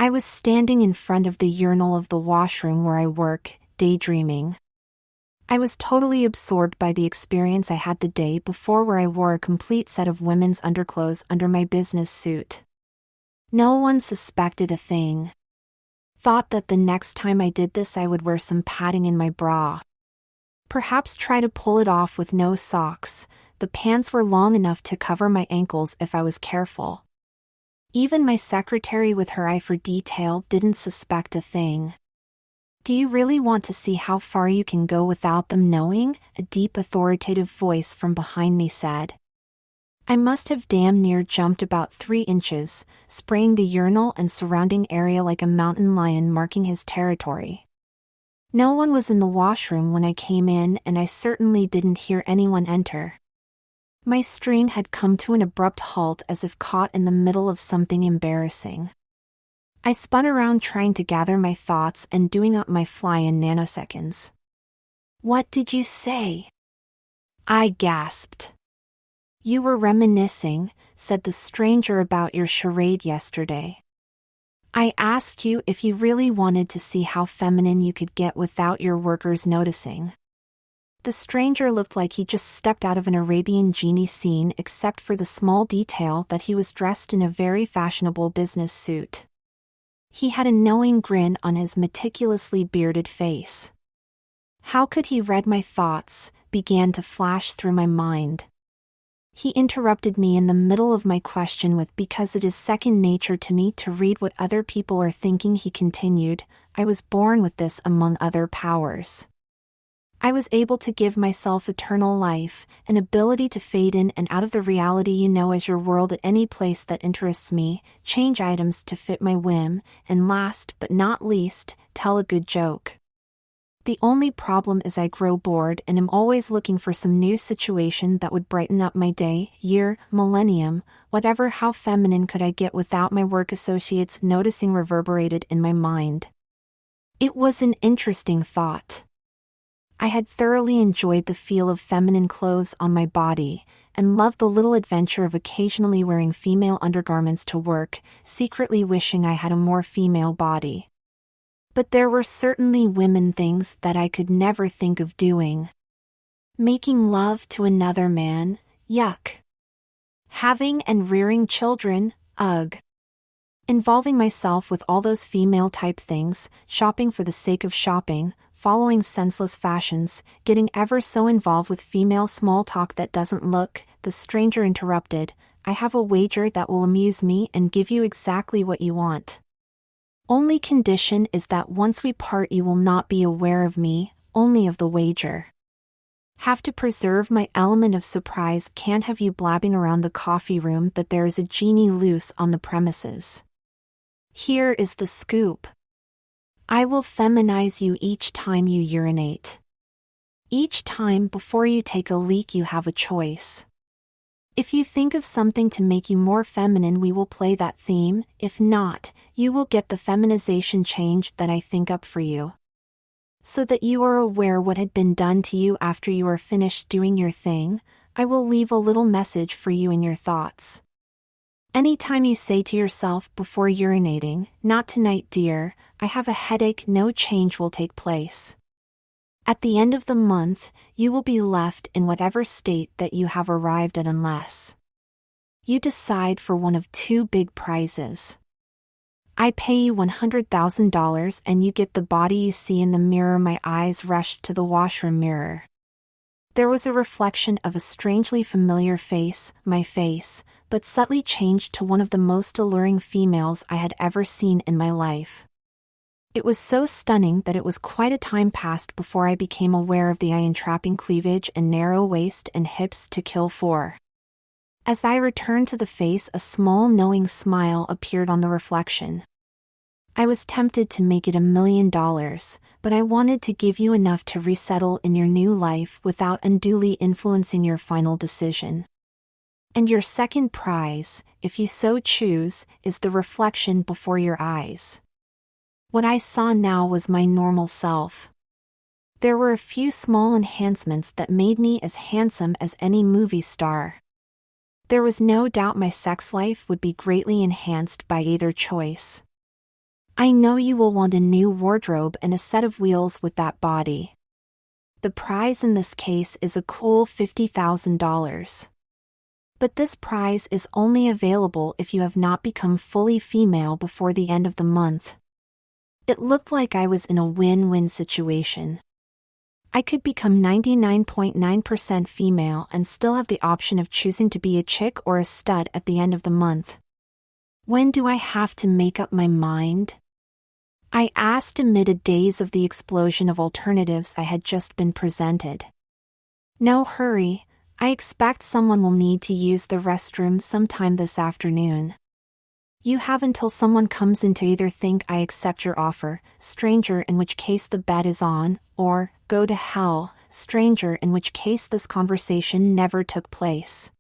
I was standing in front of the urinal of the washroom where I work, daydreaming. I was totally absorbed by the experience I had the day before where I wore a complete set of women's underclothes under my business suit. No one suspected a thing. Thought that the next time I did this I would wear some padding in my bra. Perhaps try to pull it off with no socks. The pants were long enough to cover my ankles if I was careful. Even my secretary with her eye for detail didn't suspect a thing. Do you really want to see how far you can go without them knowing? A deep authoritative voice from behind me said. I must have damn near jumped about 3 inches, spraying the urinal and surrounding area like a mountain lion marking his territory. No one was in the washroom when I came in, and I certainly didn't hear anyone enter. My stream had come to an abrupt halt as if caught in the middle of something embarrassing. I spun around trying to gather my thoughts and doing up my fly in nanoseconds. What did you say? I gasped. You were reminiscing, said the stranger, about your charade yesterday. I asked you if you really wanted to see how feminine you could get without your workers noticing. The stranger looked like he just stepped out of an Arabian genie scene, except for the small detail that he was dressed in a very fashionable business suit. He had a knowing grin on his meticulously bearded face. How could he read my thoughts, began to flash through my mind. He interrupted me in the middle of my question with, because it is second nature to me to read what other people are thinking. He continued, I was born with this among other powers. I was able to give myself eternal life, an ability to fade in and out of the reality you know as your world at any place that interests me, change items to fit my whim, and last but not least, tell a good joke. The only problem is I grow bored and am always looking for some new situation that would brighten up my day, year, millennium, whatever. How feminine could I get without my work associates noticing? Reverberated in my mind. It was an interesting thought. I had thoroughly enjoyed the feel of feminine clothes on my body, and loved the little adventure of occasionally wearing female undergarments to work, secretly wishing I had a more female body. But there were certainly women things that I could never think of doing. Making love to another man, yuck. Having and rearing children, ugh. Involving myself with all those female-type things, shopping for the sake of shopping, following senseless fashions, getting ever so involved with female small talk that doesn't look. The stranger interrupted, I have a wager that will amuse me and give you exactly what you want. Only condition is that once we part you will not be aware of me, only of the wager. Have to preserve my element of surprise. Can't have you blabbing around the coffee room that there is a genie loose on the premises. Here is the scoop. I will feminize you each time you urinate. Each time before you take a leak you have a choice. If you think of something to make you more feminine we will play that theme, if not, you will get the feminization change that I think up for you. So that you are aware what had been done to you after you are finished doing your thing, I will leave a little message for you in your thoughts. Anytime you say to yourself before urinating, not tonight dear, I have a headache, no change will take place. At the end of the month, you will be left in whatever state that you have arrived at unless you decide for one of 2 big prizes. I pay you $100,000 and you get the body you see in the mirror. My eyes rushed to the washroom mirror. There was a reflection of a strangely familiar face, my face, but subtly changed to one of the most alluring females I had ever seen in my life. It was so stunning that it was quite a time passed before I became aware of the eye-entrapping cleavage and narrow waist and hips to kill for. As I returned to the face, a small knowing smile appeared on the reflection. I was tempted to make it $1 million, but I wanted to give you enough to resettle in your new life without unduly influencing your final decision. And your second prize, if you so choose, is the reflection before your eyes. What I saw now was my normal self. There were a few small enhancements that made me as handsome as any movie star. There was no doubt my sex life would be greatly enhanced by either choice. I know you will want a new wardrobe and a set of wheels with that body. The prize in this case is a cool $50,000. But this prize is only available if you have not become fully female before the end of the month. It looked like I was in a win-win situation. I could become 99.9% female and still have the option of choosing to be a chick or a stud at the end of the month. When do I have to make up my mind? I asked amid a daze of the explosion of alternatives I had just been presented. No hurry, I expect someone will need to use the restroom sometime this afternoon. You have until someone comes in to either think I accept your offer, stranger, in which case the bet is on, or, go to hell, stranger, in which case this conversation never took place.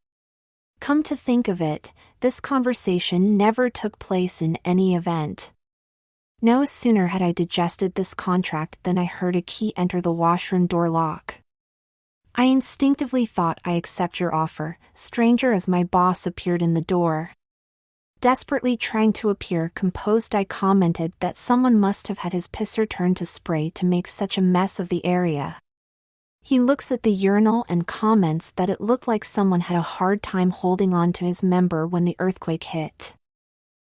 Come to think of it, this conversation never took place in any event. No sooner had I digested this contract than I heard a key enter the washroom door lock. I instinctively thought I accept your offer, stranger, as my boss appeared in the door. Desperately trying to appear composed, I commented that someone must have had his pisser turned to spray to make such a mess of the area. He looks at the urinal and comments that it looked like someone had a hard time holding on to his member when the earthquake hit.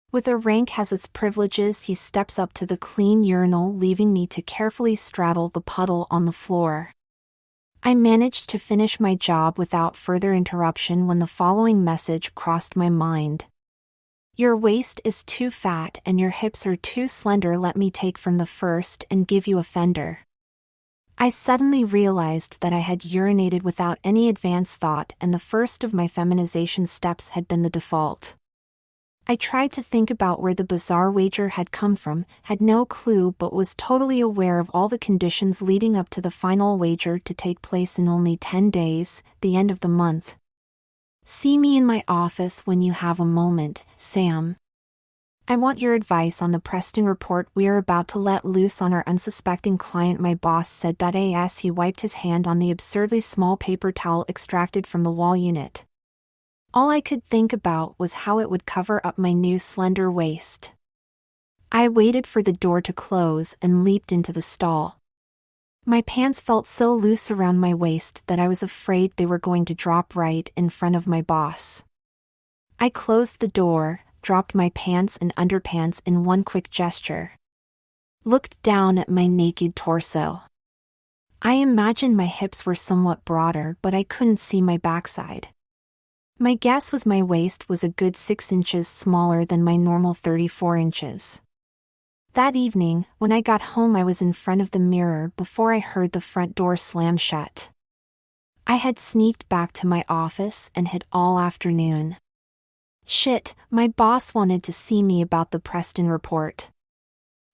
With a rank has its privileges, he steps up to the clean urinal, leaving me to carefully straddle the puddle on the floor. I managed to finish my job without further interruption when the following message crossed my mind. Your waist is too fat and your hips are too slender. Let me take from the first and give you a fender. I suddenly realized that I had urinated without any advance thought, and the first of my feminization steps had been the default. I tried to think about where the bizarre wager had come from, had no clue, but was totally aware of all the conditions leading up to the final wager to take place in only 10 days, the end of the month. See me in my office when you have a moment, Sam. I want your advice on the Preston report we are about to let loose on our unsuspecting client, my boss said. As he wiped his hand on the absurdly small paper towel extracted from the wall unit. All I could think about was how it would cover up my new slender waist. I waited for the door to close and leaped into the stall. My pants felt so loose around my waist that I was afraid they were going to drop right in front of my boss. I closed the door, dropped my pants and underpants in one quick gesture. Looked down at my naked torso. I imagined my hips were somewhat broader, but I couldn't see my backside. My guess was my waist was a good 6 inches smaller than my normal 34 inches. That evening, when I got home, I was in front of the mirror before I heard the front door slam shut. I had sneaked back to my office and hid all afternoon. Shit, my boss wanted to see me about the Preston report.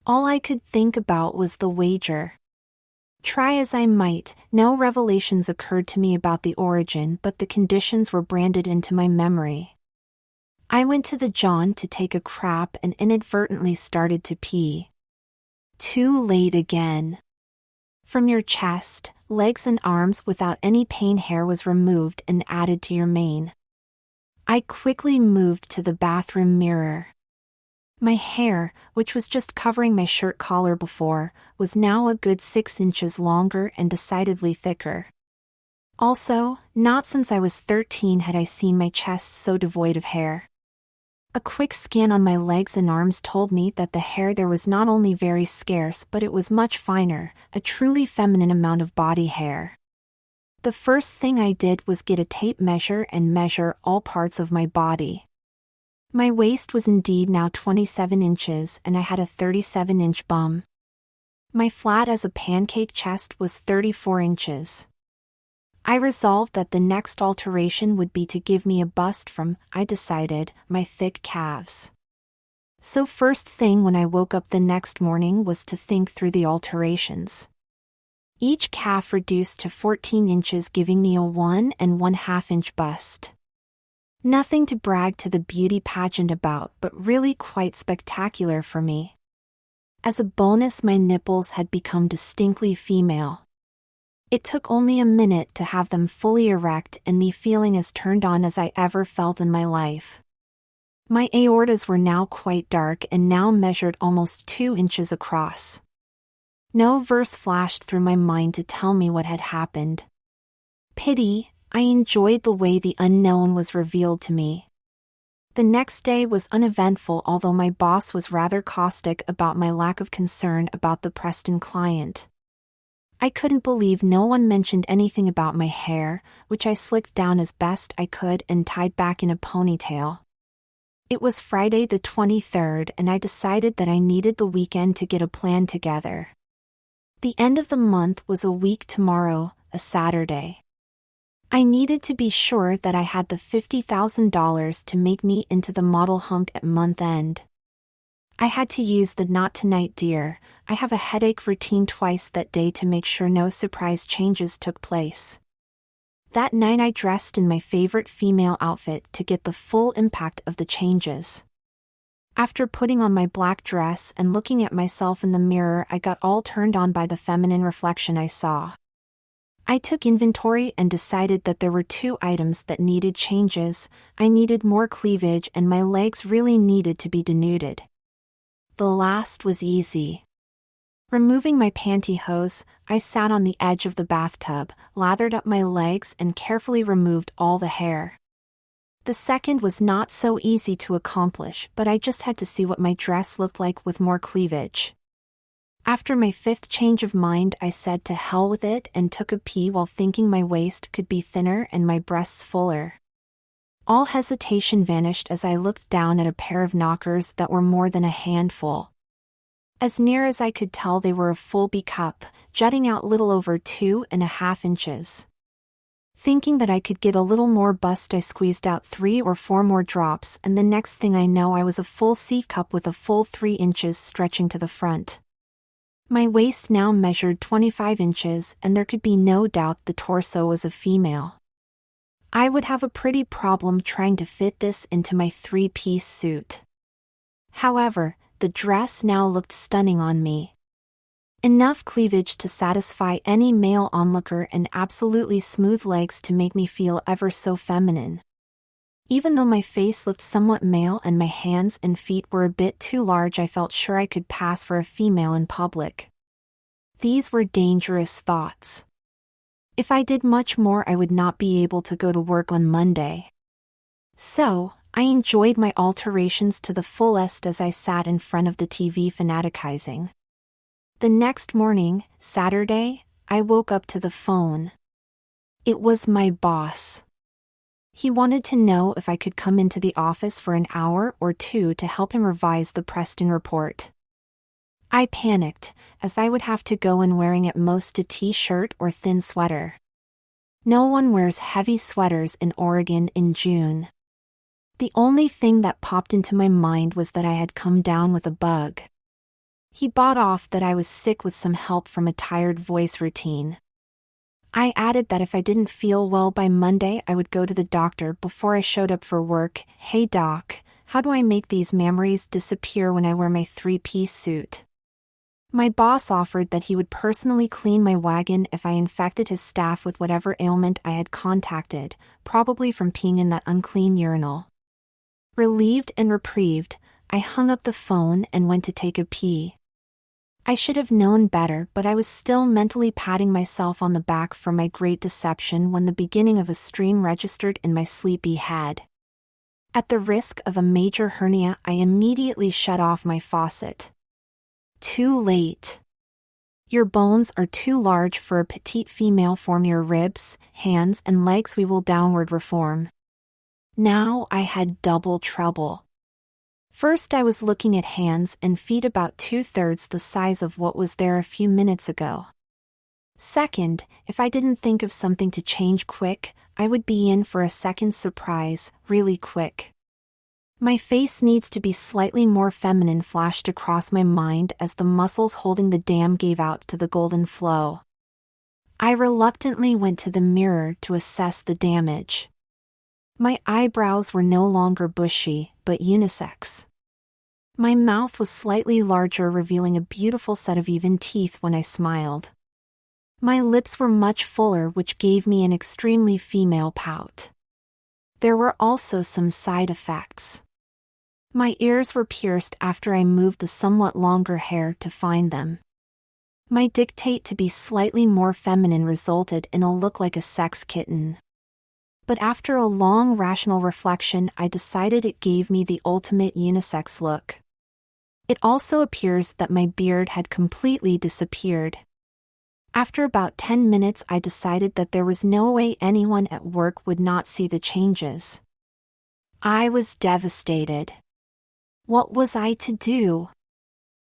All I could think about was the wager. Try as I might, no revelations occurred to me about the origin, but the conditions were branded into my memory. I went to the John to take a crap and inadvertently started to pee. Too late again. From your chest, legs and arms without any pain, hair was removed and added to your mane. I quickly moved to the bathroom mirror. My hair, which was just covering my shirt collar before, was now a good 6 inches longer and decidedly thicker. Also, not since I was 13 had I seen my chest so devoid of hair. A quick scan on my legs and arms told me that the hair there was not only very scarce, but it was much finer, a truly feminine amount of body hair. The first thing I did was get a tape measure and measure all parts of my body. My waist was indeed now 27 inches and I had a 37-inch bum. My flat as a pancake chest was 34 inches. I resolved that the next alteration would be to give me a bust from, I decided, my thick calves. So first thing when I woke up the next morning was to think through the alterations. Each calf reduced to 14 inches, giving me a 1 1/2 inch bust. Nothing to brag to the beauty pageant about, but really quite spectacular for me. As a bonus, my nipples had become distinctly female. It took only a minute to have them fully erect and me feeling as turned on as I ever felt in my life. My aortas were now quite dark and now measured almost 2 inches across. No verse flashed through my mind to tell me what had happened. Pity. I enjoyed the way the unknown was revealed to me. The next day was uneventful, although my boss was rather caustic about my lack of concern about the Preston client. I couldn't believe no one mentioned anything about my hair, which I slicked down as best I could and tied back in a ponytail. It was Friday the 23rd, and I decided that I needed the weekend to get a plan together. The end of the month was a week tomorrow, a Saturday. I needed to be sure that I had the $50,000 to make me into the model hunk at month end. I had to use the "not tonight, dear, I have a headache" routine twice that day to make sure no surprise changes took place. That night I dressed in my favorite female outfit to get the full impact of the changes. After putting on my black dress and looking at myself in the mirror, I got all turned on by the feminine reflection I saw. I took inventory and decided that there were 2 items that needed changes. I needed more cleavage and my legs really needed to be denuded. The last was easy. Removing my pantyhose, I sat on the edge of the bathtub, lathered up my legs and carefully removed all the hair. The second was not so easy to accomplish, but I just had to see what my dress looked like with more cleavage. After my 5th change of mind, I said to hell with it and took a pee while thinking my waist could be thinner and my breasts fuller. All hesitation vanished as I looked down at a pair of knockers that were more than a handful. As near as I could tell, they were a full B cup, jutting out little over 2.5 inches. Thinking that I could get a little more bust, I squeezed out 3 or 4 more drops, and the next thing I know I was a full C cup with a full 3 inches stretching to the front. My waist now measured 25 inches, and there could be no doubt the torso was a female. I would have a pretty problem trying to fit this into my 3-piece suit. However, the dress now looked stunning on me. Enough cleavage to satisfy any male onlooker and absolutely smooth legs to make me feel ever so feminine. Even though my face looked somewhat male and my hands and feet were a bit too large, I felt sure I could pass for a female in public. These were dangerous thoughts. If I did much more, I would not be able to go to work on Monday. So, I enjoyed my alterations to the fullest as I sat in front of the TV fanaticizing. The next morning, Saturday, I woke up to the phone. It was my boss. He wanted to know if I could come into the office for an hour or 2 to help him revise the Preston report. I panicked, as I would have to go in wearing at most a t-shirt or thin sweater. No one wears heavy sweaters in Oregon in June. The only thing that popped into my mind was that I had come down with a bug. He bought off that I was sick with some help from a tired voice routine. I added that if I didn't feel well by Monday, I would go to the doctor before I showed up for work. Hey doc, how do I make these memories disappear when I wear my 3-piece suit? My boss offered that he would personally clean my wagon if I infected his staff with whatever ailment I had contacted, probably from peeing in that unclean urinal. Relieved and reprieved, I hung up the phone and went to take a pee. I should have known better, but I was still mentally patting myself on the back for my great deception when the beginning of a stream registered in my sleepy head. At the risk of a major hernia, I immediately shut off my faucet. Too late. Your bones are too large for a petite female. From your ribs, hands, and legs we will downward reform. Now I had double trouble. First, I was looking at hands and feet about 2/3 the size of what was there a few minutes ago. Second, if I didn't think of something to change quick, I would be in for a second surprise, really quick. My face needs to be slightly more feminine flashed across my mind as the muscles holding the dam gave out to the golden flow. I reluctantly went to the mirror to assess the damage. My eyebrows were no longer bushy, but unisex. My mouth was slightly larger, revealing a beautiful set of even teeth when I smiled. My lips were much fuller, which gave me an extremely female pout. There were also some side effects. My ears were pierced after I moved the somewhat longer hair to find them. My dictate to be slightly more feminine resulted in a look like a sex kitten. But after a long rational reflection, I decided it gave me the ultimate unisex look. It also appears that my beard had completely disappeared. After about 10 minutes, I decided that there was no way anyone at work would not see the changes. I was devastated. What was I to do?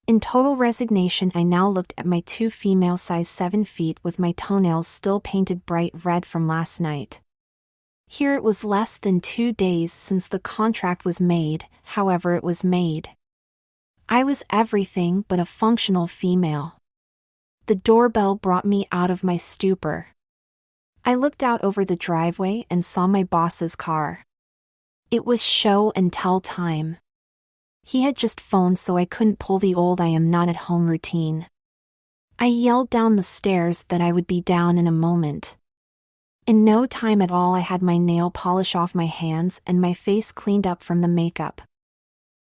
In total resignation, I now looked at my 2 female size 7 feet with my toenails still painted bright red from last night. Here it was less than 2 days since the contract was made, however it was made. I was everything but a functional female. The doorbell brought me out of my stupor. I looked out over the driveway and saw my boss's car. It was show and tell time. He had just phoned, so I couldn't pull the old "I am not at home" routine. I yelled down the stairs that I would be down in a moment. In no time at all, I had my nail polish off my hands and my face cleaned up from the makeup.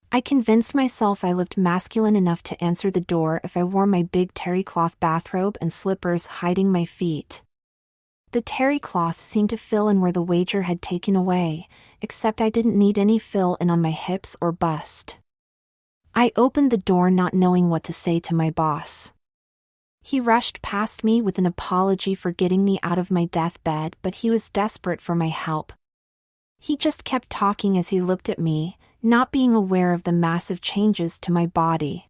I convinced myself I looked masculine enough to answer the door if I wore my big terry cloth bathrobe and slippers hiding my feet. The terry cloth seemed to fill in where the wager had taken away, except I didn't need any fill in on my hips or bust. I opened the door not knowing what to say to my boss. He rushed past me with an apology for getting me out of my deathbed, but he was desperate for my help. He just kept talking as he looked at me, not being aware of the massive changes to my body.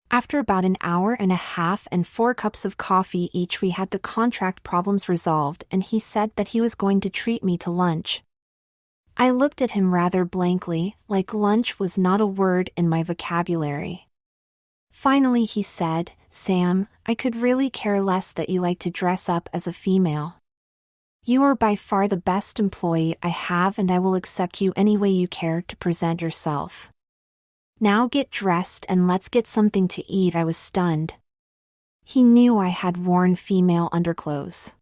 After about an hour and a half and 4 cups of coffee each, we had the contract problems resolved, and he said that he was going to treat me to lunch. I looked at him rather blankly, like lunch was not a word in my vocabulary. Finally he said, "Sam, I could really care less that you like to dress up as a female. You are by far the best employee I have, and I will accept you any way you care to present yourself. Now get dressed and let's get something to eat." I was stunned. He knew I had worn female underclothes.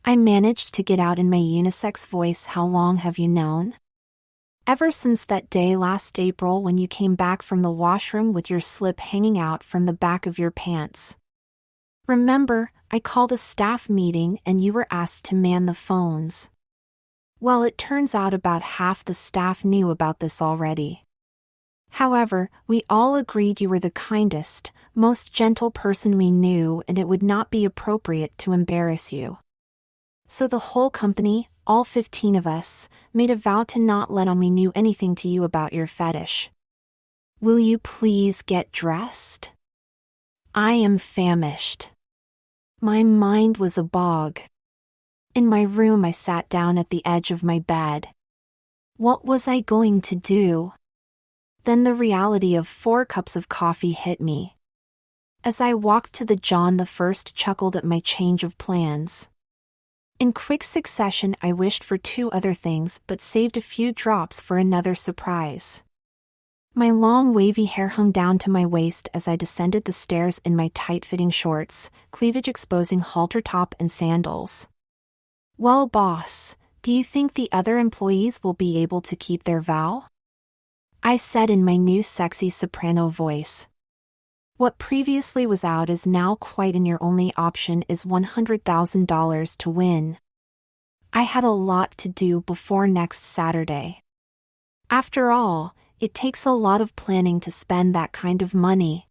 I managed to get out in my unisex voice, "How long have you known?" "Ever since that day last April when you came back from the washroom with your slip hanging out from the back of your pants. Remember, I called a staff meeting and you were asked to man the phones. Well, it turns out about half the staff knew about this already. However, we all agreed you were the kindest, most gentle person we knew, and it would not be appropriate to embarrass you. So the whole company, all 15 of us, made a vow to not let on we knew anything to you about your fetish. Will you please get dressed? I am famished." My mind was a bog. In my room, I sat down at the edge of my bed. What was I going to do? Then the reality of 4 cups of coffee hit me. As I walked to the John, the first chuckled at my change of plans. In quick succession, I wished for 2 other things but saved a few drops for another surprise. My long wavy hair hung down to my waist as I descended the stairs in my tight-fitting shorts, cleavage exposing halter top and sandals. "Well, boss, do you think the other employees will be able to keep their vow?" I said in my new sexy soprano voice. "What previously was out is now quite in. Your only option is $100,000 to win." I had a lot to do before next Saturday. After all, it takes a lot of planning to spend that kind of money.